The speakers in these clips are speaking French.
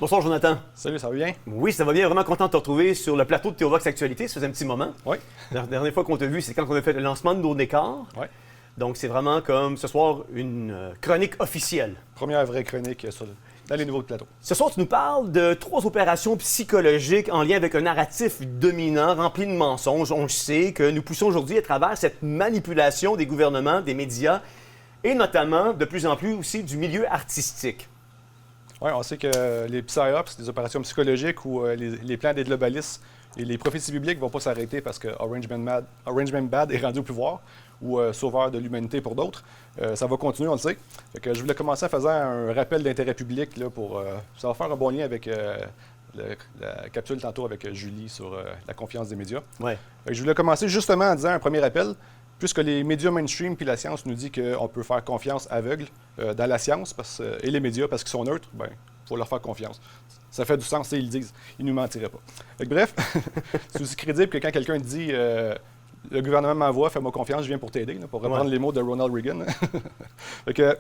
Bonsoir Jonathan. Salut, ça va bien? Oui, ça va bien. Vraiment content de te retrouver sur le plateau de Théovox Actualité. Ça faisait un petit moment. Oui. La dernière fois qu'on t'a vu, c'est quand on a fait le lancement de nos décors. Oui. Donc c'est vraiment comme ce soir une chronique officielle. Première vraie chronique dans les nouveaux plateaux. Ce soir, tu nous parles de 3 opérations psychologiques en lien avec un narratif dominant rempli de mensonges. On le sait que nous poussons aujourd'hui à travers cette manipulation des gouvernements, des médias et notamment de plus en plus aussi du milieu artistique. Oui, on sait que les PSYOPs, les opérations psychologiques ou les plans des globalistes et les prophéties bibliques ne vont pas s'arrêter parce que Orange Man Bad est rendu au pouvoir ou sauveur de l'humanité pour d'autres. Ça va continuer, on le sait. Fait que je voulais commencer en faisant un rappel d'intérêt public là, ça va faire un bon lien avec la capsule tantôt avec Julie sur la confiance des médias. Ouais. Fait que je voulais commencer justement en disant un premier rappel. Puisque les médias mainstream puis la science nous dit qu'on peut faire confiance aveugle dans la science et les médias parce qu'ils sont neutres, ben il faut leur faire confiance. Ça fait du sens, ils le disent. Ils ne nous mentiraient pas. Fait que, bref, c'est aussi crédible que quand quelqu'un dit le gouvernement m'envoie, fais-moi confiance, je viens pour t'aider, pour reprendre les mots de Ronald Reagan. Fait que,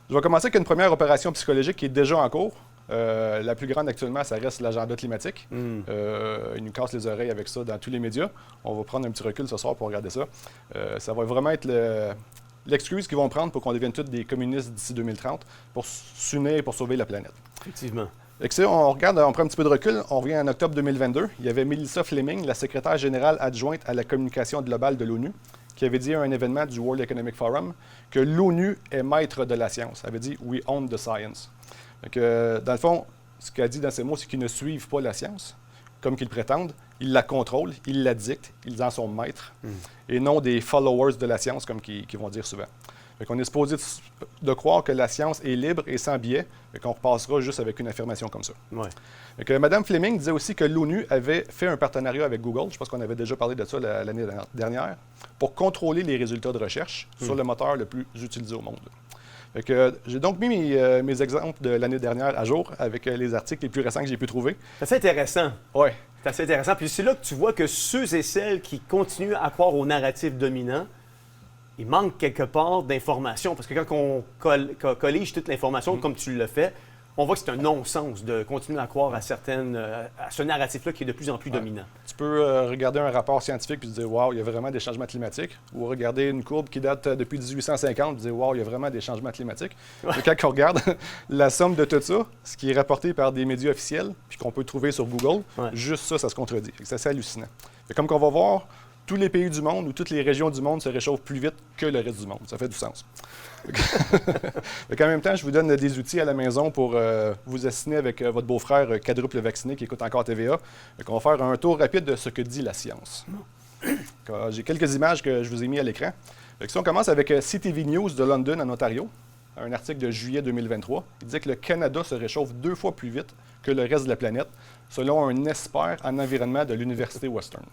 je vais commencer avec une première opération psychologique qui est déjà en cours. La plus grande actuellement, ça reste l'agenda climatique. Ils nous cassent les oreilles avec ça dans tous les médias. On va prendre un petit recul ce soir pour regarder ça. Ça va vraiment être l'excuse qu'ils vont prendre pour qu'on devienne tous des communistes d'ici 2030 pour s'unir et pour sauver la planète. Effectivement. On regarde, on prend un petit peu de recul. On revient en octobre 2022. Il y avait Melissa Fleming, la secrétaire générale adjointe à la communication globale de l'ONU, qui avait dit à un événement du World Economic Forum que l'ONU est maître de la science. Elle avait dit « We own the science ». Donc, dans le fond, ce qu'elle dit dans ces mots, c'est qu'ils ne suivent pas la science, comme qu'ils prétendent. Ils la contrôlent, ils la dictent, ils en sont maîtres, et non des followers de la science, comme qu'ils vont dire souvent. On est supposé de croire que la science est libre et sans biais, et qu'on repassera juste avec une affirmation comme ça. Ouais. Mme Fleming disait aussi que l'ONU avait fait un partenariat avec Google, je pense qu'on avait déjà parlé de ça l'année dernière, pour contrôler les résultats de recherche sur le moteur le plus utilisé au monde. J'ai donc mis mes exemples de l'année dernière à jour avec les articles les plus récents que j'ai pu trouver. C'est assez intéressant. Oui. C'est assez intéressant. Puis c'est là que tu vois que ceux et celles qui continuent à croire au narratif dominant, il manque quelque part d'informations. Parce que quand on collige toute l'information, comme tu le fais, on voit que c'est un non-sens de continuer à croire à ce narratif-là qui est de plus en plus dominant. Tu peux regarder un rapport scientifique et te dire « Wow, il y a vraiment des changements climatiques ». Ou regarder une courbe qui date depuis 1850 et te dire « Wow, il y a vraiment des changements climatiques ». Et quand on regarde la somme de tout ça, ce qui est rapporté par des médias officiels, puis qu'on peut trouver sur Google, juste ça se contredit. C'est assez hallucinant. Comme qu'on va voir, tous les pays du monde ou toutes les régions du monde se réchauffent plus vite que le reste du monde. Ça fait du sens. En même temps, je vous donne des outils à la maison pour vous assigner avec votre beau-frère quadruple vacciné qui écoute encore TVA. On va faire un tour rapide de ce que dit la science. J'ai quelques images que je vous ai mis à l'écran. Si on commence avec CTV News de London, en Ontario, un article de juillet 2023, il dit que le Canada se réchauffe 2 fois plus vite que le reste de la planète, selon un expert en environnement de l'Université Western.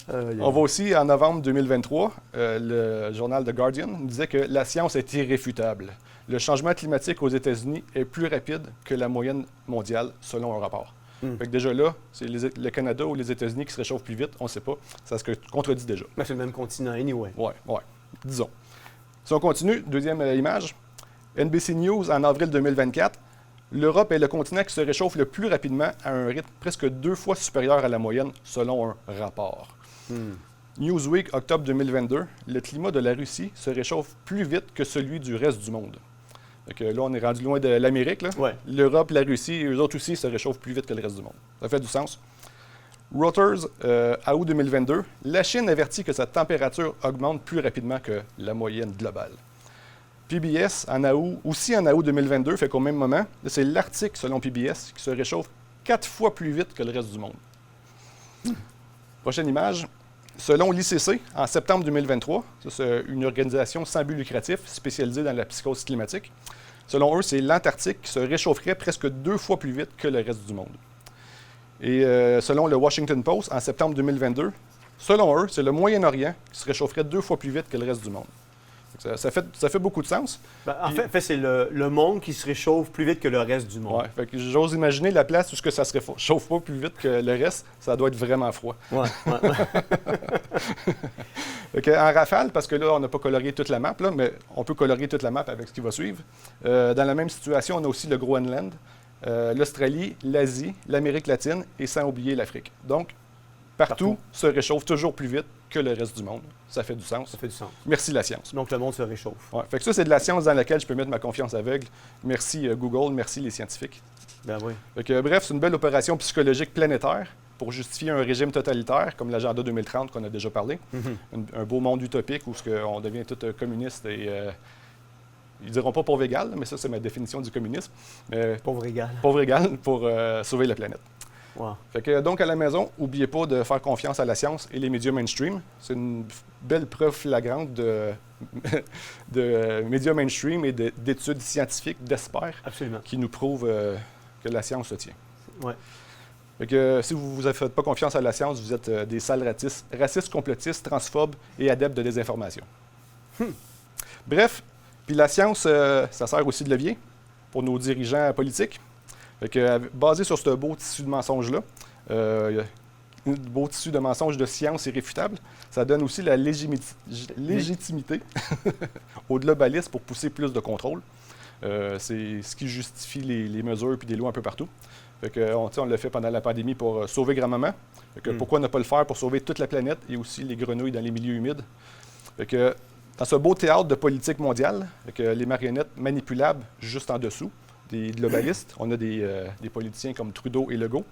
On va aussi, en novembre 2023, le journal The Guardian disait que la science est irréfutable. Le changement climatique aux États-Unis est plus rapide que la moyenne mondiale, selon un rapport. Fait que déjà là, c'est le Canada ou les États-Unis qui se réchauffent plus vite, on ne sait pas. Ça se contredit déjà. Mais c'est le même continent, anyway. Oui, disons. Si on continue, deuxième image, NBC News en avril 2024, l'Europe est le continent qui se réchauffe le plus rapidement à un rythme presque 2 fois supérieur à la moyenne, selon un rapport. Newsweek, octobre 2022, le climat de la Russie se réchauffe plus vite que celui du reste du monde. Donc là, on est rendu loin de l'Amérique. Ouais. L'Europe, la Russie, eux autres aussi se réchauffent plus vite que le reste du monde. Ça fait du sens. Reuters, à août 2022, la Chine avertit que sa température augmente plus rapidement que la moyenne globale. PBS, aussi en août 2022, fait qu'au même moment, c'est l'Arctique, selon PBS, qui se réchauffe 4 fois plus vite que le reste du monde. Prochaine image. Selon l'ICC, en septembre 2023, c'est une organisation sans but lucratif spécialisée dans la psychose climatique. Selon eux, c'est l'Antarctique qui se réchaufferait presque 2 fois plus vite que le reste du monde. Et selon le Washington Post, en septembre 2022, selon eux, c'est le Moyen-Orient qui se réchaufferait 2 fois plus vite que le reste du monde. Ça fait beaucoup de sens. En fait, c'est le monde qui se réchauffe plus vite que le reste du monde. Oui, j'ose imaginer la place où ça ne se réchauffe pas plus vite que le reste, ça doit être vraiment froid. Ouais. En rafale, parce que là, on n'a pas colorié toute la map, mais on peut colorier toute la map avec ce qui va suivre. Dans la même situation, on a aussi le Groenland. l'Australie, l'Asie, l'Amérique latine et sans oublier l'Afrique. Donc, partout se réchauffe toujours plus vite que le reste du monde. Ça fait du sens. Ça fait du sens. Merci la science. Donc, le monde se réchauffe. Ouais. Fait que ça, c'est de la science dans laquelle je peux mettre ma confiance aveugle. Merci Google, merci les scientifiques. Ben oui. Fait que, bref, c'est une belle opération psychologique planétaire pour justifier un régime totalitaire comme l'agenda 2030 qu'on a déjà parlé. Un beau monde utopique où on devient tout communiste et... ils diront pas pauvre égal, mais ça, c'est ma définition du communisme. Pauvre égal. Pauvre égal pour sauver la planète. Wow. Fait que, donc, à la maison, n'oubliez pas de faire confiance à la science et les médias mainstream. C'est une belle preuve flagrante de médias mainstream et d'études scientifiques, d'experts, qui nous prouvent que la science se tient. Ouais. Fait que, si vous ne faites pas confiance à la science, vous êtes des sales racistes, complotistes, transphobes et adeptes de désinformation. Bref, puis la science, ça sert aussi de levier pour nos dirigeants politiques. Fait que, basé sur ce beau tissu de mensonges-là, un beau tissu de mensonges de science irréfutable, ça donne aussi la légitimité aux globalistes pour pousser plus de contrôle. C'est ce qui justifie les mesures et des lois un peu partout. Fait que, on l'a fait pendant la pandémie pour sauver grand-maman. Fait que, pourquoi ne pas le faire pour sauver toute la planète et aussi les grenouilles dans les milieux humides? Fait que, dans ce beau théâtre de politique mondiale, avec les marionnettes manipulables juste en dessous, des globalistes, on a des politiciens comme Trudeau et Legault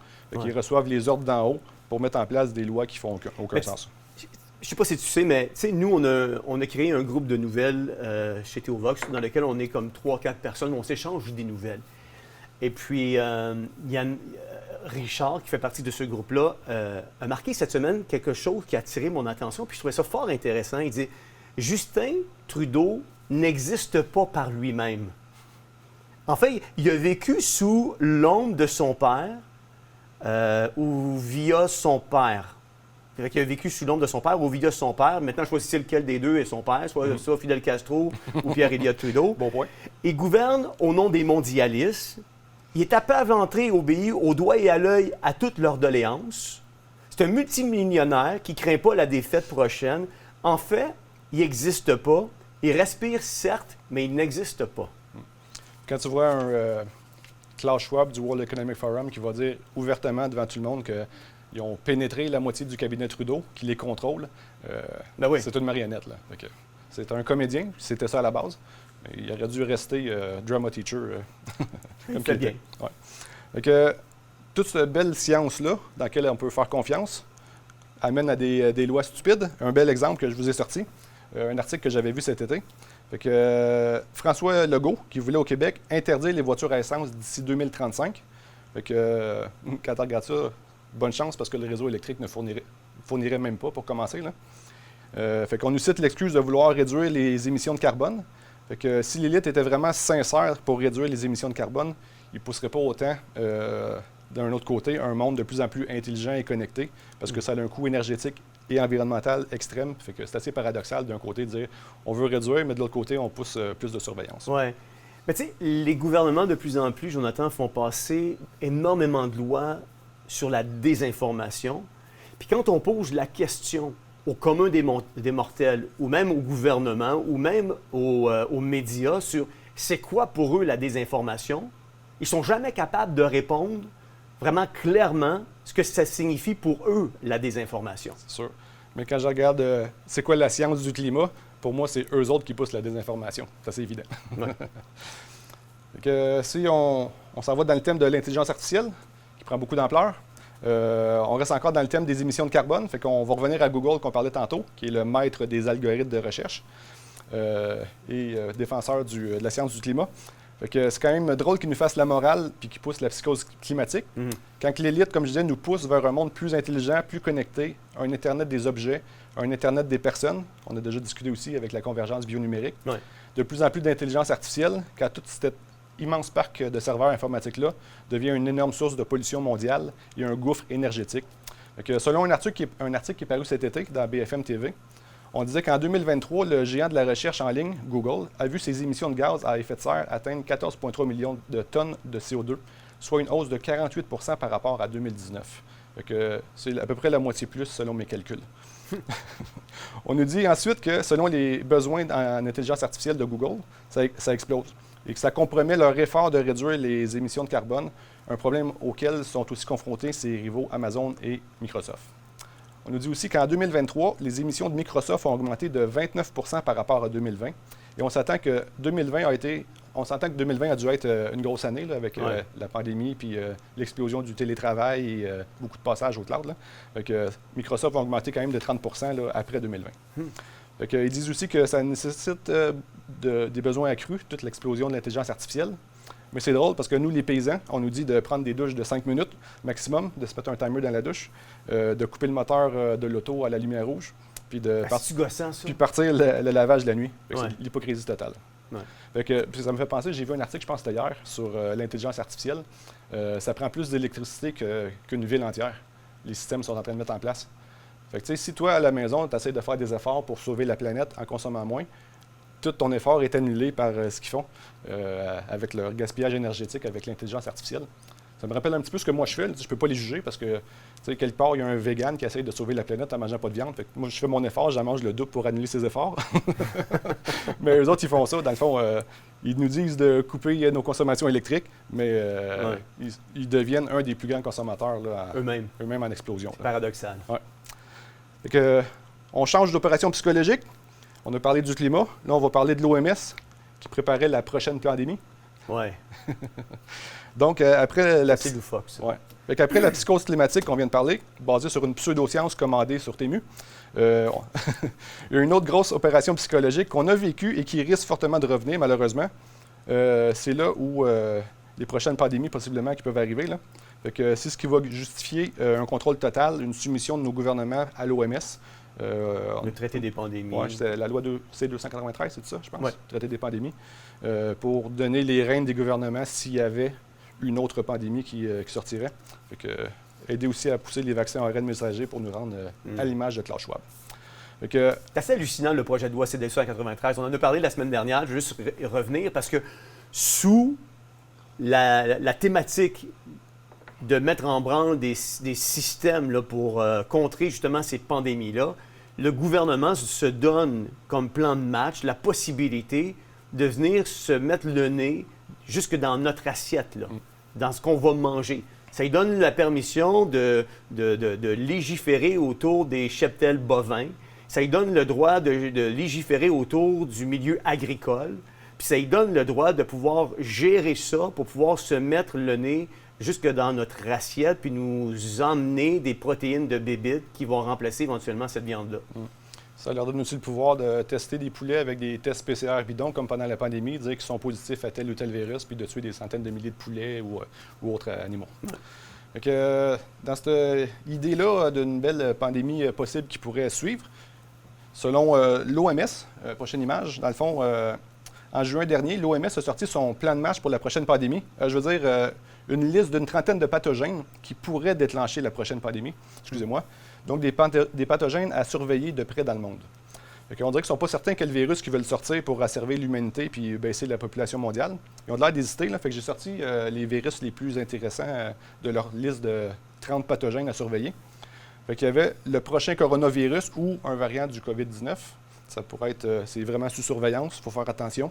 qui reçoivent les ordres d'en haut pour mettre en place des lois qui font aucun sens. Je ne sais pas si tu sais, mais nous, on a créé un groupe de nouvelles chez Théovox dans lequel on est comme 3-4 personnes, on s'échange des nouvelles. Et puis, Yann Richard, qui fait partie de ce groupe-là, a marqué cette semaine quelque chose qui a attiré mon attention, puis je trouvais ça fort intéressant. Il dit « Justin Trudeau n'existe pas par lui-même. » En fait, il a vécu sous l'ombre de son père ou via son père. Il a vécu sous l'ombre de son père ou via son père. Maintenant, choisissez lequel des deux est son père, soit Fidel Castro ou Pierre-Éliott Trudeau. Bon point. Il gouverne au nom des mondialistes. Il est appaventré et obéit au doigt et à l'œil à toutes leurs doléances. C'est un multimillionnaire qui ne craint pas la défaite prochaine. En fait, il n'existe pas. Il respire, certes, mais il n'existe pas. Quand tu vois un Klaus Schwab du World Economic Forum qui va dire ouvertement devant tout le monde qu'ils ont pénétré la moitié du cabinet Trudeau, qui les contrôle, c'est une marionnette. Là. C'est un comédien, c'était ça à la base. Il aurait dû rester drama teacher comme il fait bien. Ouais. Fait que, toute cette belle science-là, dans laquelle on peut faire confiance, amène à des lois stupides. Un bel exemple que je vous ai sorti, un article que j'avais vu cet été. Fait que, François Legault, qui voulait au Québec interdire les voitures à essence d'ici 2035. Fait que, quand tu regardes ça, bonne chance parce que le réseau électrique ne fournirait même pas pour commencer. Là. Fait qu'on nous cite l'excuse de vouloir réduire les émissions de carbone. Fait que si l'élite était vraiment sincère pour réduire les émissions de carbone, il ne pousserait pas autant, d'un autre côté, un monde de plus en plus intelligent et connecté, parce que ça a un coût énergétique et environnemental extrême. Fait que c'est assez paradoxal d'un côté de dire on veut réduire, mais de l'autre côté, on pousse plus de surveillance. Oui. Mais tu sais, les gouvernements de plus en plus, Jonathan, font passer énormément de lois sur la désinformation. Puis quand on pose la question au commun des mortels, ou même au gouvernement, ou même aux médias sur c'est quoi pour eux la désinformation, ils sont jamais capables de répondre vraiment clairement ce que ça signifie pour eux, la désinformation. C'est sûr. Mais quand je regarde c'est quoi la science du climat, pour moi, c'est eux autres qui poussent la désinformation. C'est assez évident. Ouais. Que, si on s'en va dans le thème de l'intelligence artificielle, qui prend beaucoup d'ampleur, on reste encore dans le thème des émissions de carbone. Fait qu'on va revenir à Google qu'on parlait tantôt, qui est le maître des algorithmes de recherche et défenseur de la science du climat. Fait que c'est quand même drôle qu'ils nous fassent la morale puis qu'ils poussent la psychose climatique. Quand l'élite, comme je disais, nous pousse vers un monde plus intelligent, plus connecté, un Internet des objets, un Internet des personnes. On a déjà discuté aussi avec la convergence bionumérique. Ouais. De plus en plus d'intelligence artificielle, quand tout cet immense parc de serveurs informatiques-là devient une énorme source de pollution mondiale et un gouffre énergétique. Fait que selon un article qui est paru cet été dans BFM TV, on disait qu'en 2023, le géant de la recherche en ligne, Google, a vu ses émissions de gaz à effet de serre atteindre 14,3 millions de tonnes de CO2, soit une hausse de 48 % par rapport à 2019. Fait que c'est à peu près la moitié plus selon mes calculs. On nous dit ensuite que selon les besoins en intelligence artificielle de Google, ça explose. et que ça compromet leur effort de réduire les émissions de carbone, un problème auquel sont aussi confrontés ses rivaux Amazon et Microsoft. On nous dit aussi qu'en 2023, les émissions de Microsoft ont augmenté de 29 % par rapport à 2020. Et on s'attend que 2020 a dû être une grosse année là, avec la pandémie puis l'explosion du télétravail et beaucoup de passages au cloud. Là. Donc, Microsoft va augmenter quand même de 30 % là, après 2020. Donc, ils disent aussi que ça nécessite des besoins accrus, toute l'explosion de l'intelligence artificielle. Mais c'est drôle parce que nous, les paysans, on nous dit de prendre des douches de 5 minutes maximum, de se mettre un timer dans la douche, de couper le moteur de l'auto à la lumière rouge, puis de puis partir le lavage la nuit. C'est l'hypocrisie totale. Puis ça me fait penser, j'ai vu un article, je pense c'était hier, sur l'intelligence artificielle. Ça prend plus d'électricité qu'une ville entière. Les systèmes sont en train de mettre en place. Fait que, si toi, à la maison, tu essaies de faire des efforts pour sauver la planète en consommant moins, tout ton effort est annulé par ce qu'ils font avec leur gaspillage énergétique, avec l'intelligence artificielle. Ça me rappelle un petit peu ce que moi je fais. Je ne peux pas les juger parce que, quelque part, il y a un vegan qui essaie de sauver la planète en ne mangeant pas de viande. Fait que moi, je fais mon effort, j'en mange le double pour annuler ses efforts. Mais eux autres, ils font ça. Dans le fond, ils nous disent de couper nos consommations électriques, mais ils deviennent un des plus grands consommateurs là, eux-mêmes en explosion. C'est paradoxal. Ouais. Fait que, on change d'opération psychologique. On a parlé du climat. Là, on va parler de l'OMS qui préparait la prochaine pandémie. Oui. Donc, après la après la psychose climatique qu'on vient de parler, basée sur une pseudo-science commandée sur Temu, il y a une autre grosse opération psychologique qu'on a vécue et qui risque fortement de revenir, malheureusement. C'est là où les prochaines pandémies, possiblement, qui peuvent arriver. Là. Fait que c'est ce qui va justifier un contrôle total, une soumission de nos gouvernements à l'OMS. Le traité des pandémies. Oui, c'est la loi C-293, c'est ça, je pense, ouais. Traité des pandémies, pour donner les rênes des gouvernements s'il y avait une autre pandémie qui sortirait. Fait que, aider aussi à pousser les vaccins en ARN messager pour nous rendre à l'image de Klaus Schwab. C'est assez hallucinant le projet de loi C-293. On en a parlé la semaine dernière, je vais juste revenir parce que sous la thématique de mettre en branle des systèmes là, pour contrer justement ces pandémies-là, le gouvernement se donne comme plan de match la possibilité de venir se mettre le nez jusque dans notre assiette, là, dans ce qu'on va manger. Ça lui donne la permission de légiférer autour des cheptels bovins. Ça lui donne le droit de légiférer autour du milieu agricole. Puis ça lui donne le droit de pouvoir gérer ça pour pouvoir se mettre le nez jusque dans notre assiette, puis nous emmener des protéines de bébites qui vont remplacer éventuellement cette viande-là. Ça leur donne aussi le pouvoir de tester des poulets avec des tests PCR bidons, comme pendant la pandémie, dire qu'ils sont positifs à tel ou tel virus, puis de tuer des centaines de milliers de poulets ou autres animaux. Donc, dans cette idée-là d'une belle pandémie possible qui pourrait suivre, selon l'OMS, prochaine image, dans le fond, en juin dernier, l'OMS a sorti son plan de match pour la prochaine pandémie. Je veux dire, une liste d'une trentaine de pathogènes qui pourraient déclencher la prochaine pandémie. Excusez-moi. Donc, des pathogènes à surveiller de près dans le monde. On dirait qu'ils ne sont pas certains quel virus qu'ils veulent sortir pour asservir l'humanité puis baisser la population mondiale. Ils ont l'air d'hésiter. Fait que j'ai sorti les virus les plus intéressants de leur liste de 30 pathogènes à surveiller. Fait qu'il y avait le prochain coronavirus ou un variant du COVID-19. Ça pourrait être, c'est vraiment sous surveillance, il faut faire attention.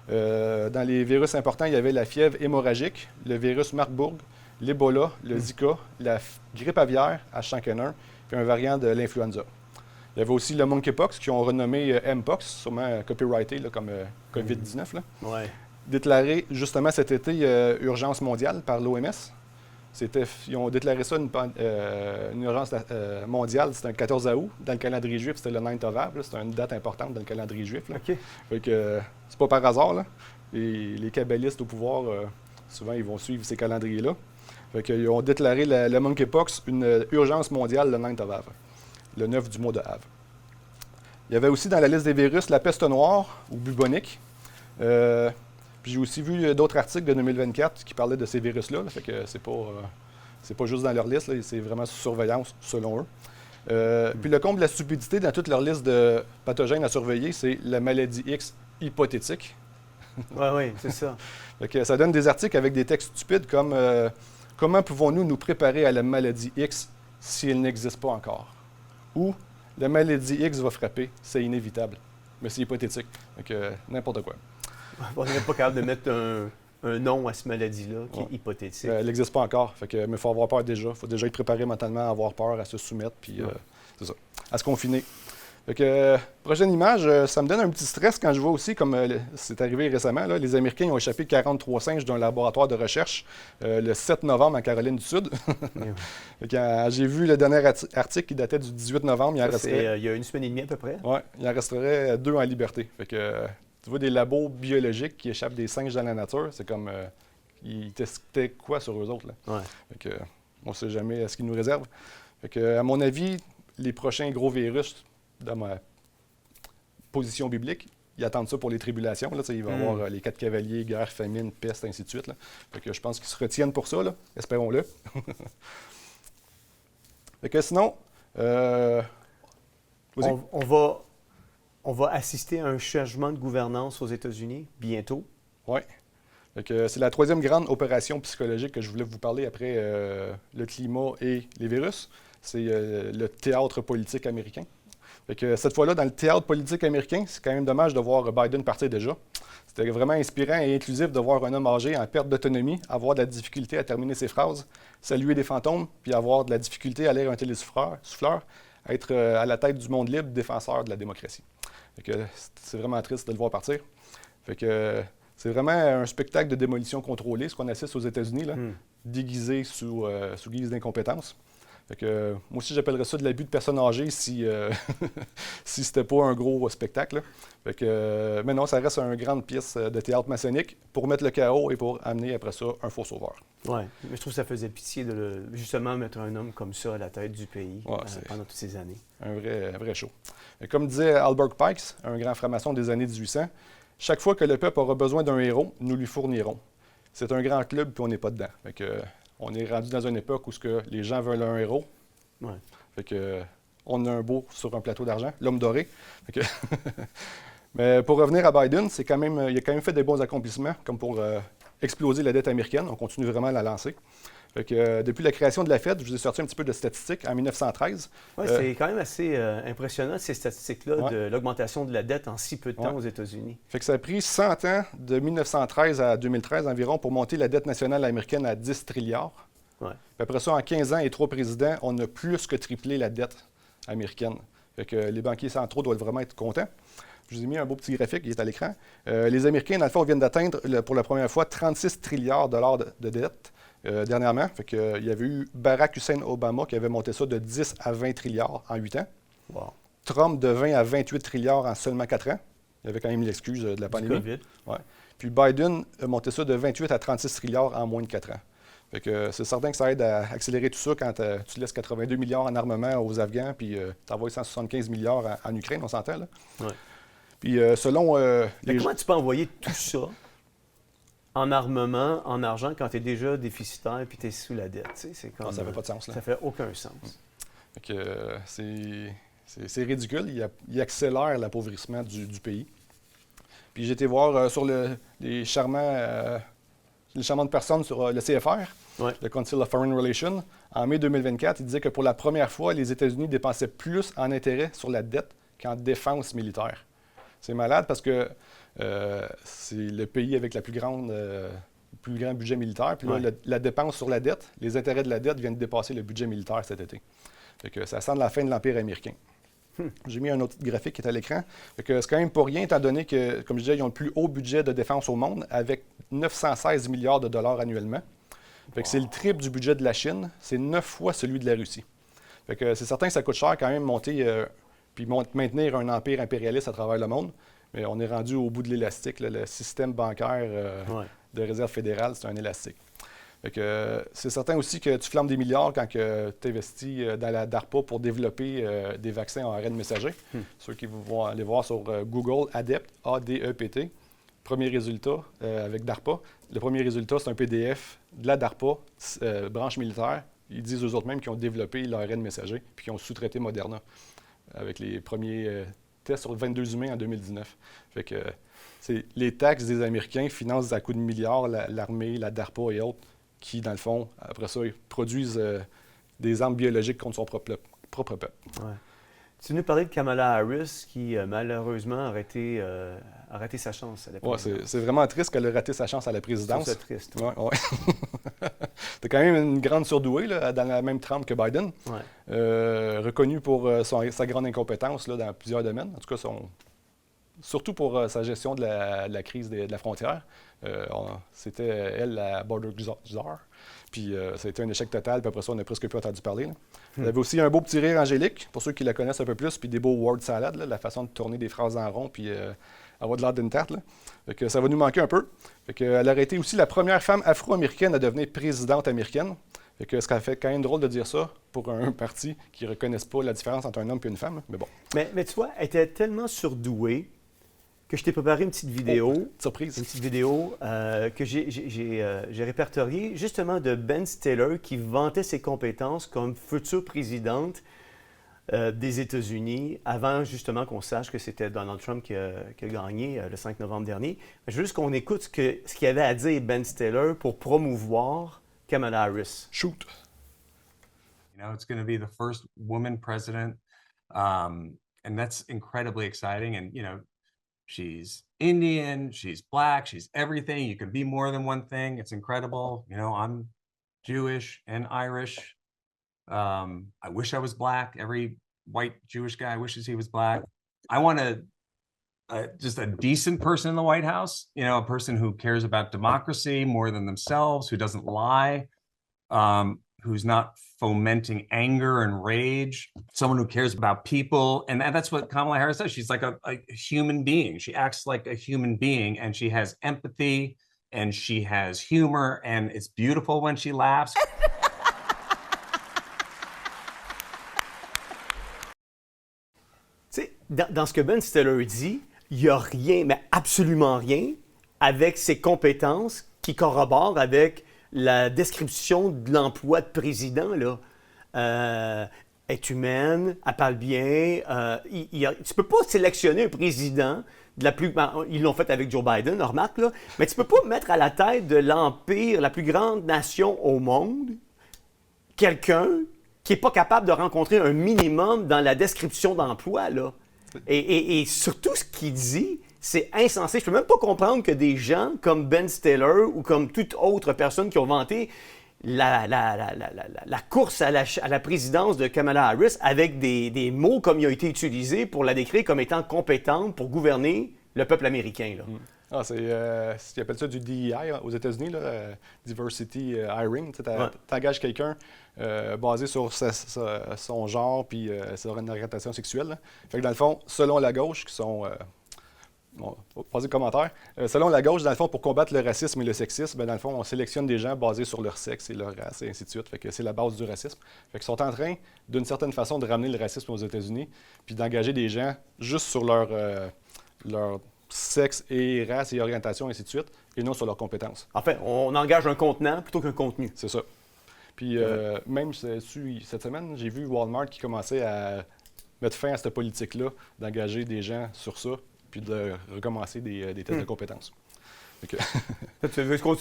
Dans les virus importants, il y avait la fièvre hémorragique, le virus Marburg, l'Ebola, le Zika, la grippe aviaire H5N1, puis un variant de l'influenza. Il y avait aussi le monkeypox, qui ont renommé Mpox, sûrement copyrighté là, comme COVID-19. Là. Ouais. Déclaré justement cet été urgence mondiale par l'OMS. Ils ont déclaré ça une urgence mondiale, c'était un 14 août. Dans le calendrier juif, c'était le 9th of Av. C'était une date importante dans le calendrier juif. Là. OK. Fait que c'est pas par hasard. Là. Et les kabbalistes au pouvoir, souvent, ils vont suivre ces calendriers-là. Fait qu'ils ont déclaré le monkeypox une urgence mondiale le 9th of Av, le 9 du mois de Av. Il y avait aussi dans la liste des virus la peste noire ou bubonique. Puis j'ai aussi vu d'autres articles de 2024 qui parlaient de ces virus-là. Fait que c'est pas juste dans leur liste, là, c'est vraiment sous surveillance selon eux. Puis le comble de la stupidité dans toute leur liste de pathogènes à surveiller, c'est la maladie X hypothétique. Oui, c'est ça. Fait que ça donne des articles avec des textes stupides comme comment pouvons-nous nous préparer à la maladie X si elle n'existe pas encore? Ou la maladie X va frapper, c'est inévitable. Mais c'est hypothétique. Donc n'importe quoi. On n'est pas capable de mettre un nom à cette maladie-là, qui est hypothétique. Elle n'existe pas encore, mais il faut avoir peur déjà. Il faut déjà être préparé mentalement à avoir peur, à se soumettre, puis c'est ça, à se confiner. Prochaine image, ça me donne un petit stress quand je vois aussi, comme c'est arrivé récemment, là, les Américains ont échappé 43 singes d'un laboratoire de recherche le 7 novembre en Caroline du Sud. J'ai vu le dernier article qui datait du 18 novembre. Il y a une semaine et demie à peu près. Oui, il en resterait 2 en liberté. Tu vois des labos biologiques qui échappent des singes dans la nature, c'est comme... ils testaient quoi sur eux autres, là? Ouais. On ne sait jamais ce qu'ils nous réservent. À mon avis, les prochains gros virus, dans ma position biblique, ils attendent ça pour les tribulations. Là, il va y avoir les 4 cavaliers, guerre, famine, peste, ainsi de suite. Là. Je pense qu'ils se retiennent pour ça, là. Espérons-le. Sinon, on va assister à un changement de gouvernance aux États-Unis bientôt. Oui. C'est la 3e grande opération psychologique que je voulais vous parler après le climat et les virus. C'est le théâtre politique américain. Cette fois-là, dans le théâtre politique américain, c'est quand même dommage de voir Biden partir déjà. C'était vraiment inspirant et inclusif de voir un homme âgé en perte d'autonomie avoir de la difficulté à terminer ses phrases, saluer des fantômes, puis avoir de la difficulté à lire un télésouffleur, à être à la tête du monde libre, défenseur de la démocratie. C'est vraiment triste de le voir partir. C'est vraiment un spectacle de démolition contrôlée, ce qu'on assiste aux États-Unis, là, déguisé sous guise d'incompétence. Moi aussi, j'appellerais ça de l'abus de personnes âgées si c'était pas un gros spectacle. Mais non, ça reste une grande pièce de théâtre maçonnique pour mettre le chaos et pour amener après ça un faux sauveur. Oui, mais je trouve que ça faisait pitié de justement mettre un homme comme ça à la tête du pays pendant toutes ces années. Un vrai show. Comme disait Albert Pikes, un grand franc-maçon des années 1800, « Chaque fois que le peuple aura besoin d'un héros, nous lui fournirons. » C'est un grand club, puis on n'est pas dedans. On est rendu dans une époque où les gens veulent un héros. Ouais. On a un beau sur un plateau d'argent, l'homme doré. Mais pour revenir à Biden, il a quand même fait des bons accomplissements, comme pour exploser la dette américaine. On continue vraiment à la lancer. Depuis la création de la Fed, je vous ai sorti un petit peu de statistiques en 1913. Oui, c'est quand même assez impressionnant, ces statistiques-là, de l'augmentation de la dette en si peu de temps aux États-Unis. Ça a pris 100 ans, de 1913 à 2013 environ, pour monter la dette nationale américaine à 10 trilliards. Ouais. Puis après ça, en 15 ans et 3 présidents, on a plus que triplé la dette américaine. Les banquiers centraux doivent vraiment être contents. Je vous ai mis un beau petit graphique, il est à l'écran. Les Américains, dans le fond, viennent d'atteindre pour la première fois 36 trilliards de dollars de dette. Dernièrement. Il y avait eu Barack Hussein Obama qui avait monté ça de 10 à 20 trilliards en 8 ans. Wow. Trump de 20 à 28 trilliards en seulement 4 ans. Il y avait quand même l'excuse de la pandémie. COVID. Ouais. Puis Biden a monté ça de 28 à 36 trilliards en moins de 4 ans. C'est certain que ça aide à accélérer tout ça quand tu laisses 82 milliards en armement aux Afghans, puis tu envoies 175 milliards en Ukraine, on s'entend, là. Ouais. Puis selon comment tu peux envoyer tout ça en armement, en argent, quand tu es déjà déficitaire et tu es sous la dette? C'est comme, ça n'avait pas de sens. Là. Ça fait aucun sens. C'est ridicule. Il accélère l'appauvrissement du pays. Puis j'ai été voir sur les charmantes personnes sur le CFR, le Council of Foreign Relations. En mai 2024, il disait que pour la première fois, les États-Unis dépensaient plus en intérêts sur la dette qu'en défense militaire. C'est malade parce que c'est le pays avec le plus grand budget militaire. Puis là, la dépense sur la dette, les intérêts de la dette viennent dépasser le budget militaire cet été. Ça sent la fin de l'Empire américain. J'ai mis un autre graphique qui est à l'écran. C'est quand même pas rien, étant donné que, comme je disais, ils ont le plus haut budget de défense au monde, avec 916 milliards de dollars annuellement. C'est le triple du budget de la Chine. C'est 9 fois celui de la Russie. C'est certain que ça coûte cher quand même monter puis maintenir un empire impérialiste à travers le monde. Mais on est rendu au bout de l'élastique. Le système bancaire de réserve fédérale, c'est un élastique. C'est certain aussi que tu flammes des milliards quand tu investis dans la DARPA pour développer des vaccins en ARN messager. Ceux qui vont aller voir sur Google, ADEPT, A-D-E-P-T. Premier résultat avec DARPA. Le premier résultat, c'est un PDF de la DARPA, branche militaire. Ils disent eux autres mêmes qu'ils ont développé l'ARN messager puis qu'ils ont sous-traité Moderna avec les premiers tests sur 22 humains en 2019. Les taxes des Américains financent à coups de milliards l'armée, la DARPA et autres qui, dans le fond, après ça, produisent des armes biologiques contre son propre peuple. Ouais. Tu nous parlais de Kamala Harris qui, malheureusement, a raté sa chance à la Ouais, présidence. c'est vraiment triste qu'elle ait raté sa chance à la C'est présidence. ça triste. Ouais, ouais. C'était quand même une grande surdouée, là, dans la même trempe que Biden. Ouais. Reconnue pour sa grande incompétence là, dans plusieurs domaines. En tout cas, surtout pour sa gestion de la crise de la frontière. C'était elle, la border czar. Puis ça a été un échec total, puis après ça, on n'a presque plus entendu parler. Là. Elle avait aussi un beau petit rire angélique, pour ceux qui la connaissent un peu plus, puis des beaux word salad, là, la façon de tourner des phrases en rond, puis avoir de l'air d'une tarte. Là. Fait que ça va nous manquer un peu. Fait que, elle aurait été aussi la première femme afro-américaine à devenir présidente américaine. Fait que, ce qui fait quand même drôle de dire ça pour un parti qui ne reconnaisse pas la différence entre un homme et une femme. Mais bon. Mais tu vois, elle était tellement surdouée que je t'ai préparé une petite vidéo. Surprise. Une petite vidéo que j'ai répertoriée justement de Ben Stiller qui vantait ses compétences comme future présidente des États-Unis avant justement qu'on sache que c'était Donald Trump qui a gagné le 5 novembre dernier. Je veux juste qu'on écoute ce qu'il avait à dire Ben Stiller pour promouvoir Kamala Harris. Shoot. You know, it's going to be the first woman president, and that's incredibly exciting. And, you know, she's Indian, she's Black, she's everything. You can be more than one thing. It's incredible. You know, I'm Jewish and Irish. I wish I was Black. Every white Jewish guy wishes he was Black. I want just a decent person in the White House, you know, a person who cares about democracy more than themselves, who doesn't lie, who's not fomenting anger and rage, someone who cares about people. And that's what Kamala Harris does. She's like a human being. She acts like a human being, and she has empathy and she has humor, and it's beautiful when she laughs. Tu sais, dans ce que Ben Stiller dit, il n'y a rien, mais absolument rien, avec ses compétences qui corroborent avec la description de l'emploi de président. Là. Est humaine, elle parle bien. Tu ne peux pas sélectionner un président de la plus... Ils l'ont fait avec Joe Biden, remarque, là. Mais tu ne peux pas mettre à la tête de l'empire, la plus grande nation au monde, quelqu'un qui n'est pas capable de rencontrer un minimum dans la description d'emploi, là. Et surtout, ce qu'il dit, c'est insensé. Je ne peux même pas comprendre que des gens comme Ben Stiller ou comme toute autre personne qui ont vanté la course à la présidence de Kamala Harris avec des mots comme il a été utilisé pour la décrire comme étant compétente pour gouverner le peuple américain. Là. Ah, c'est ce qu'ils appellent ça du DEI aux États-Unis, là, Diversity Hiring. Tu engages quelqu'un basé sur son genre puis son orientation sexuelle. Là. Fait que dans le fond, selon la gauche, qui sont... Bon, passer le commentaire. Selon la gauche, dans le fond, pour combattre le racisme et le sexisme, ben, dans le fond, on sélectionne des gens basés sur leur sexe et leur race et ainsi de suite. Fait que c'est la base du racisme. Fait qu'ils sont en train, d'une certaine façon, de ramener le racisme aux États-Unis, puis d'engager des gens juste sur leur sexe et race et orientation, et ainsi de suite, et non sur leurs compétences. En fait, on engage un contenant plutôt qu'un contenu. C'est ça. Puis même cette semaine, j'ai vu Walmart qui commençait à mettre fin à cette politique-là, d'engager des gens sur ça, puis de recommencer des tests de compétences.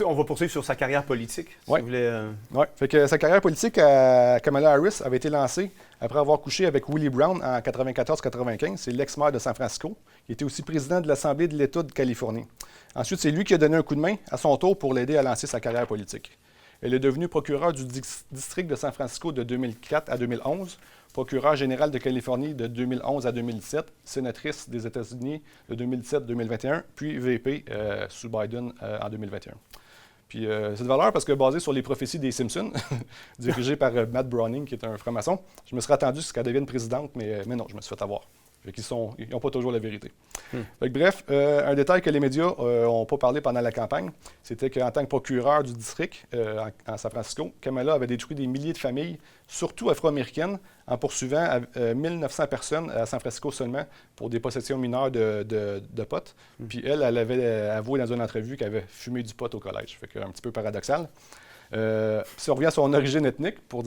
On va poursuivre sur sa carrière politique, si ouais. vous voulez. Oui, fait que sa carrière politique à Kamala Harris avait été lancée après avoir couché avec Willie Brown en 1994-1995. C'est l'ex-maire de San Francisco, qui était aussi président de l'Assemblée de l'État de Californie. Ensuite, c'est lui qui a donné un coup de main à son tour pour l'aider à lancer sa carrière politique. Elle est devenue procureure du district de San Francisco de 2004 à 2011, procureure générale de Californie de 2011 à 2017, sénatrice des États-Unis de 2017-2021, puis VP sous Biden en 2021. Puis c'est de valeur parce que basé sur les prophéties des Simpsons, dirigées par Matt Browning, qui est un franc-maçon, je me serais attendu à ce qu'elle devienne présidente, mais non, je me suis fait avoir. Ils n'ont pas toujours la vérité. Fait que, bref, un détail que les médias n'ont pas parlé pendant la campagne, c'était qu'en tant que procureur du district en San Francisco, Kamala avait détruit des milliers de familles, surtout afro-américaines, en poursuivant 1900 personnes à San Francisco seulement pour des possessions mineures de pot. Puis elle avait avoué dans une entrevue qu'elle avait fumé du pot au collège. Fait que un petit peu paradoxal. Si on revient à son origine ethnique, pour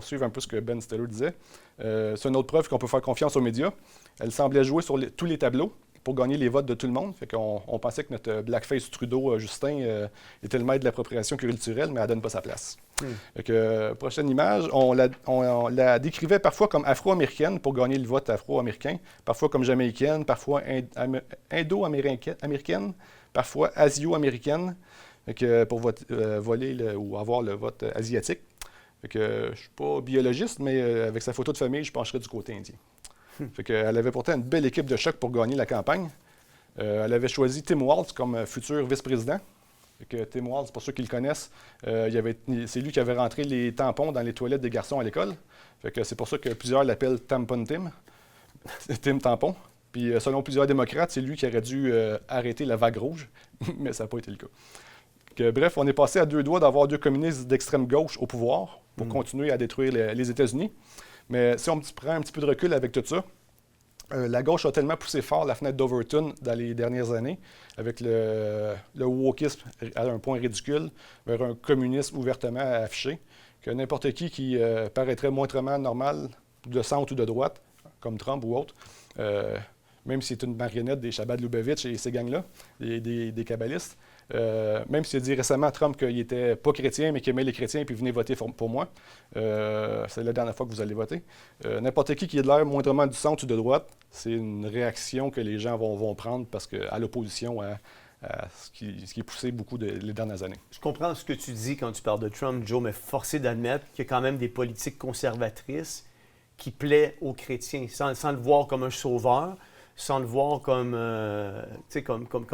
suivre un peu ce que Ben Stiller disait, c'est une autre preuve qu'on peut faire confiance aux médias. Elle semblait jouer sur tous les tableaux, pour gagner les votes de tout le monde. Fait qu'on on pensait que notre blackface Trudeau, Justin, était le maître de l'appropriation culturelle, mais elle ne donne pas sa place. Fait que, prochaine image, on la décrivait parfois comme afro-américaine pour gagner le vote afro-américain, parfois comme jamaïcaine, parfois indo-américaine, parfois asio-américaine, pour voler ou avoir le vote asiatique. Fait que, je ne suis pas biologiste, mais avec sa photo de famille, je pencherais du côté indien. Fait qu'elle avait pourtant une belle équipe de choc pour gagner la campagne. Elle avait choisi Tim Walz comme futur vice-président. Fait que Tim Walz, pour ceux qui le connaissent, c'est lui qui avait rentré les tampons dans les toilettes des garçons à l'école. Fait que c'est pour ça que plusieurs l'appellent Tampon Tim, Tim Tampon. Puis selon plusieurs démocrates, c'est lui qui aurait dû arrêter la vague rouge, mais ça n'a pas été le cas. Bref, on est passé à 2 doigts d'avoir 2 communistes d'extrême gauche au pouvoir pour continuer à détruire les États-Unis. Mais si on prend un petit peu de recul avec tout ça, la gauche a tellement poussé fort la fenêtre d'Overton dans les dernières années, avec le wokisme à un point ridicule, vers un communisme ouvertement affiché, que n'importe qui paraîtrait moindrement normal, de centre ou de droite, comme Trump ou autre, même si c'est une marionnette des Chabad Lubavitch et ces gangs-là, des kabbalistes, même s'il a dit récemment à Trump qu'il n'était pas chrétien, mais qu'il aimait les chrétiens, puis venez voter pour moi. C'est la dernière fois que vous allez voter. N'importe qui ait de l'air moindrement du centre ou de droite, c'est une réaction que les gens vont prendre parce qu'à l'opposition à ce qui est poussé beaucoup les dernières années. Je comprends ce que tu dis quand tu parles de Trump, Joe, mais forcé d'admettre qu'il y a quand même des politiques conservatrices qui plaisent aux chrétiens, sans le voir comme un sauveur, sans le voir comme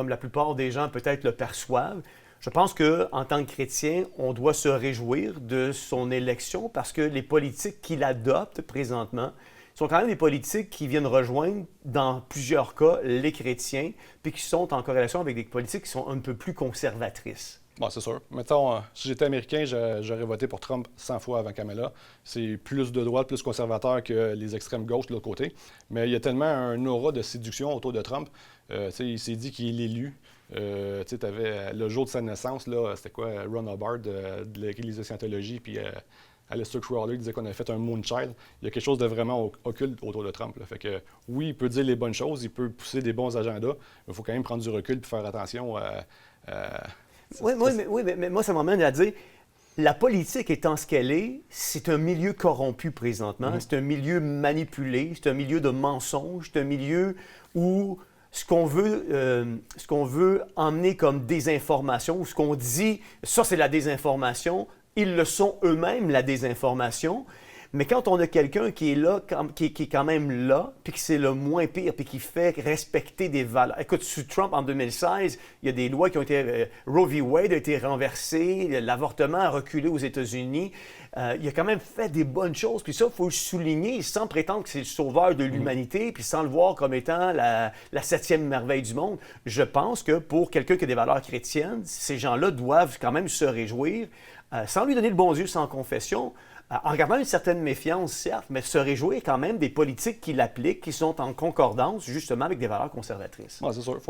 la plupart des gens peut-être le perçoivent. Je pense qu'en tant que chrétien, on doit se réjouir de son élection parce que les politiques qu'il adopte présentement sont quand même des politiques qui viennent rejoindre, dans plusieurs cas, les chrétiens, puis qui sont en corrélation avec des politiques qui sont un peu plus conservatrices. Bon, c'est sûr. Mettons, si j'étais américain, j'aurais voté pour Trump 100 fois avant Kamala. C'est plus de droite, plus conservateur que les extrêmes gauches de l'autre côté. Mais il y a tellement un aura de séduction autour de Trump. Il s'est dit qu'il est l'élu. Tu avais le jour de sa naissance, là, c'était quoi, Ron Hubbard de l'Église de Scientologie, puis Aleister Crowley disait qu'on avait fait un moonchild. Il y a quelque chose de vraiment occulte autour de Trump. Là. Fait que oui, il peut dire les bonnes choses, il peut pousser des bons agendas, mais il faut quand même prendre du recul et faire attention à Oui, mais moi, ça m'emmène à dire, la politique étant ce qu'elle est, c'est un milieu corrompu présentement, c'est un milieu manipulé, c'est un milieu de mensonges, c'est un milieu où ce qu'on veut emmener comme désinformation, ou ce qu'on dit, ça c'est la désinformation, ils le sont eux-mêmes, la désinformation. Mais quand on a quelqu'un qui est là, qui est quand même là, puis que c'est le moins pire, puis qui fait respecter des valeurs. Écoute, sous Trump en 2016, il y a des lois qui ont été... Roe v. Wade a été renversé, l'avortement a reculé aux États-Unis. Il a quand même fait des bonnes choses. Puis ça, il faut le souligner sans prétendre que c'est le sauveur de l'humanité, puis sans le voir comme étant la 7e merveille du monde. Je pense que pour quelqu'un qui a des valeurs chrétiennes, ces gens-là doivent quand même se réjouir, sans lui donner le bon Dieu, sans confession, en gardant une certaine méfiance, certes, mais se réjouir quand même des politiques qu'il applique, qui sont en concordance justement avec des valeurs conservatrices. Oui, c'est sûr.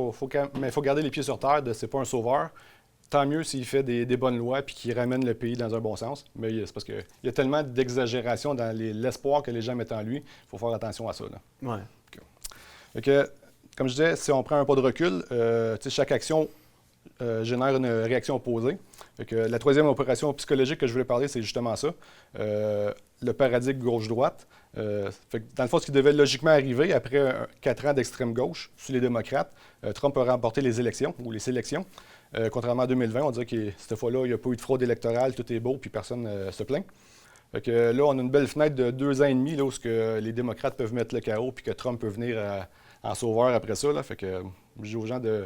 Mais il faut garder les pieds sur terre. C'est pas un sauveur. Tant mieux s'il fait des bonnes lois et qu'il ramène le pays dans un bon sens. Mais c'est parce qu'il y a tellement d'exagération dans l'espoir que les gens mettent en lui. Il faut faire attention à ça. Oui. Okay. Comme je disais, si on prend un pas de recul, chaque action génère une réaction opposée. Fait que la troisième opération psychologique que je voulais parler, c'est justement ça, le paradigme gauche-droite. Fait que dans le fond, ce qui devait logiquement arriver après 4 ans d'extrême gauche sous les démocrates, Trump a remporté les élections, ou les sélections. Contrairement à 2020, on dirait que cette fois-là, il n'y a pas eu de fraude électorale, tout est beau, puis personne ne se plaint. Fait que là, on a une belle fenêtre de 2 ans et demi, là, où les démocrates peuvent mettre le chaos, puis que Trump peut venir en sauveur après ça. Là. Fait que je dis aux gens de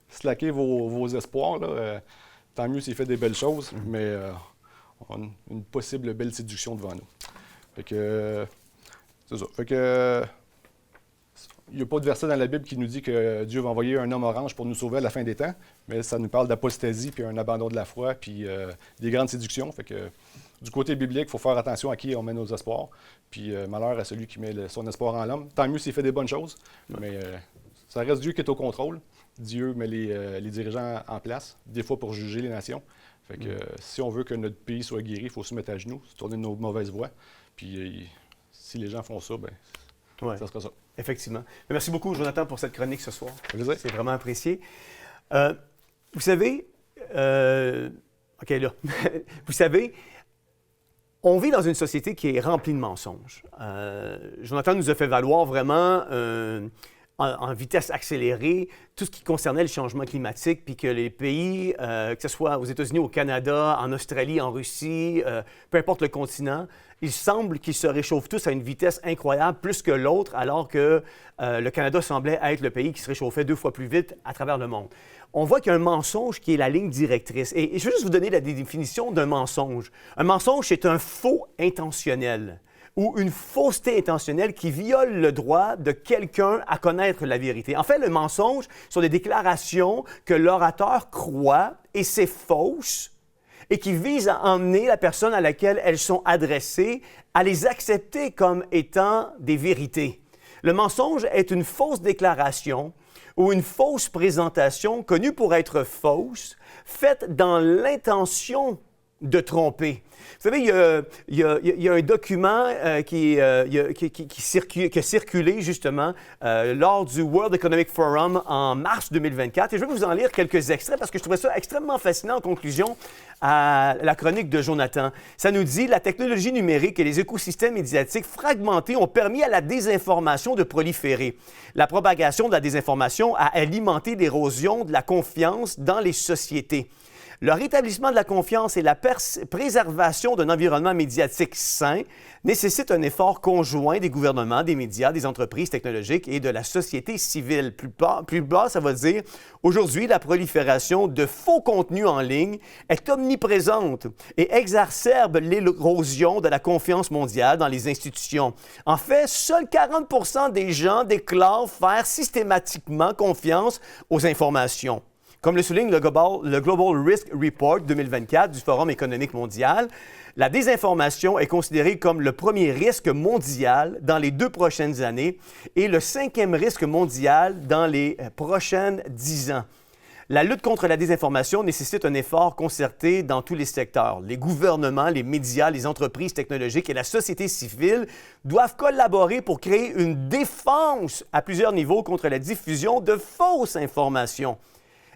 slacker vos espoirs. Là. Tant mieux s'il fait des belles choses, mais on a une possible belle séduction devant nous. Fait que c'est ça. Fait que il n'y a pas de verset dans la Bible qui nous dit que Dieu va envoyer un homme orange pour nous sauver à la fin des temps, mais ça nous parle d'apostasie, puis un abandon de la foi, puis des grandes séductions. Fait que du côté biblique, il faut faire attention à qui on met nos espoirs, puis malheur à celui qui met son espoir en l'homme. Tant mieux s'il fait des bonnes choses, mais ça reste Dieu qui est au contrôle. Dieu met les dirigeants en place, des fois pour juger les nations. Fait que si on veut que notre pays soit guéri, il faut se mettre à genoux, se tourner de nos mauvaises voies. Puis si les gens font ça, ben ça sera ça. Effectivement. Merci beaucoup, Jonathan, pour cette chronique ce soir. Plaisir. C'est vraiment apprécié. Vous savez, OK, là. Vous savez, on vit dans une société qui est remplie de mensonges. Jonathan nous a fait valoir vraiment en vitesse accélérée tout ce qui concernait le changement climatique, puis que les pays, que ce soit aux États-Unis, au Canada, en Australie, en Russie, peu importe le continent, il semble qu'ils se réchauffent tous à une vitesse incroyable, plus que l'autre, alors que le Canada semblait être le pays qui se réchauffait 2 fois plus vite à travers le monde. On voit qu'il y a un mensonge qui est la ligne directrice. Et je veux juste vous donner la définition d'un mensonge. Un mensonge, c'est un faux intentionnel ou une fausseté intentionnelle qui viole le droit de quelqu'un à connaître la vérité. En fait, le mensonge sont des déclarations que l'orateur croit et c'est fausse et qui visent à emmener la personne à laquelle elles sont adressées à les accepter comme étant des vérités. Le mensonge est une fausse déclaration ou une fausse présentation connue pour être fausse, faite dans l'intention de tromper. Vous savez, il y a un document qui a circulé justement lors du World Economic Forum en mars 2024. Et je vais vous en lire quelques extraits parce que je trouvais ça extrêmement fascinant en conclusion à la chronique de Jonathan. Ça nous dit « La technologie numérique et les écosystèmes médiatiques fragmentés ont permis à la désinformation de proliférer. La propagation de la désinformation a alimenté l'érosion de la confiance dans les sociétés. Le rétablissement de la confiance et la préservation d'un environnement médiatique sain nécessitent un effort conjoint des gouvernements, des médias, des entreprises technologiques et de la société civile. Plus bas, ça va dire, aujourd'hui, la prolifération de faux contenus en ligne est omniprésente et exacerbe l'érosion de la confiance mondiale dans les institutions. En fait, seuls 40% des gens déclarent faire systématiquement confiance aux informations. Comme le souligne le Global Risk Report 2024 du Forum économique mondial, la désinformation est considérée comme le premier risque mondial dans les 2 prochaines années et le 5e risque mondial dans les prochaines 10 ans. La lutte contre la désinformation nécessite un effort concerté dans tous les secteurs. Les gouvernements, les médias, les entreprises technologiques et la société civile doivent collaborer pour créer une défense à plusieurs niveaux contre la diffusion de fausses informations.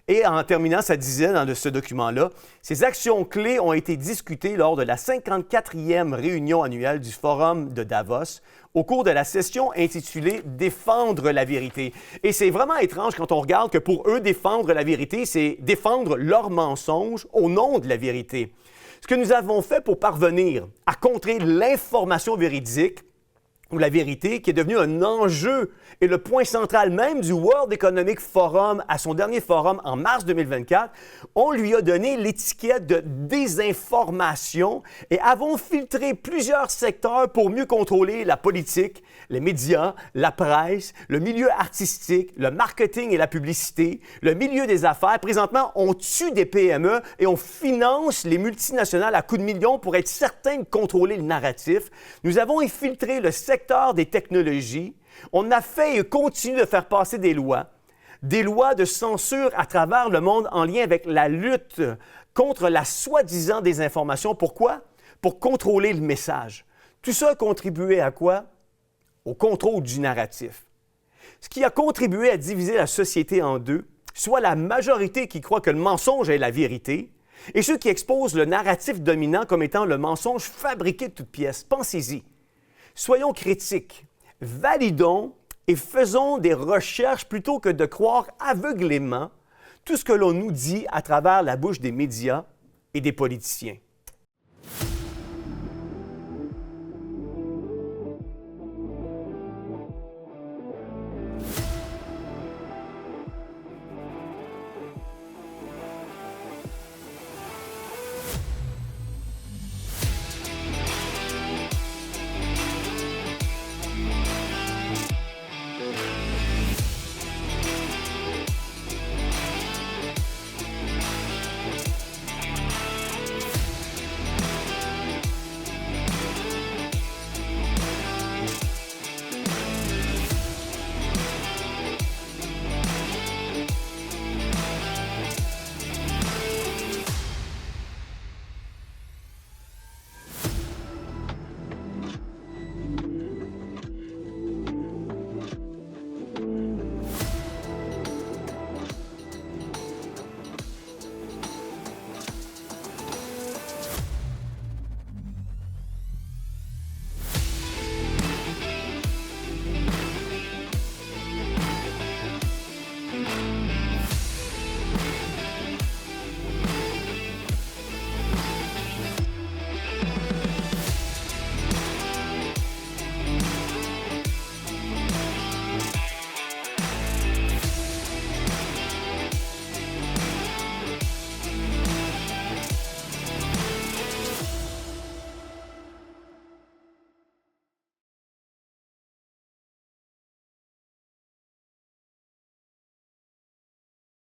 Et en terminant, ça disait dans ce document-là, ces actions clés ont été discutées lors de la 54e réunion annuelle du Forum de Davos, au cours de la session intitulée « Défendre la vérité ». Et c'est vraiment étrange quand on regarde que pour eux, défendre la vérité, c'est défendre leurs mensonges au nom de la vérité. Ce que nous avons fait pour parvenir à contrer l'information véridique, ou la vérité, qui est devenue un enjeu et le point central même du World Economic Forum à son dernier forum en mars 2024, on lui a donné l'étiquette de désinformation et avons filtré plusieurs secteurs pour mieux contrôler la politique, les médias, la presse, le milieu artistique, le marketing et la publicité, le milieu des affaires. Présentement, on tue des PME et on finance les multinationales à coups de millions pour être certain de contrôler le narratif. Nous avons infiltré le secteur des technologies. On a fait et continue de faire passer des lois de censure à travers le monde en lien avec la lutte contre la soi-disant désinformation. Pourquoi? Pour contrôler le message. Tout ça a contribué à quoi? Au contrôle du narratif. Ce qui a contribué à diviser la société en deux, soit la majorité qui croit que le mensonge est la vérité, et ceux qui exposent le narratif dominant comme étant le mensonge fabriqué de toutes pièces. Pensez-y. Soyons critiques, validons et faisons des recherches plutôt que de croire aveuglément tout ce que l'on nous dit à travers la bouche des médias et des politiciens.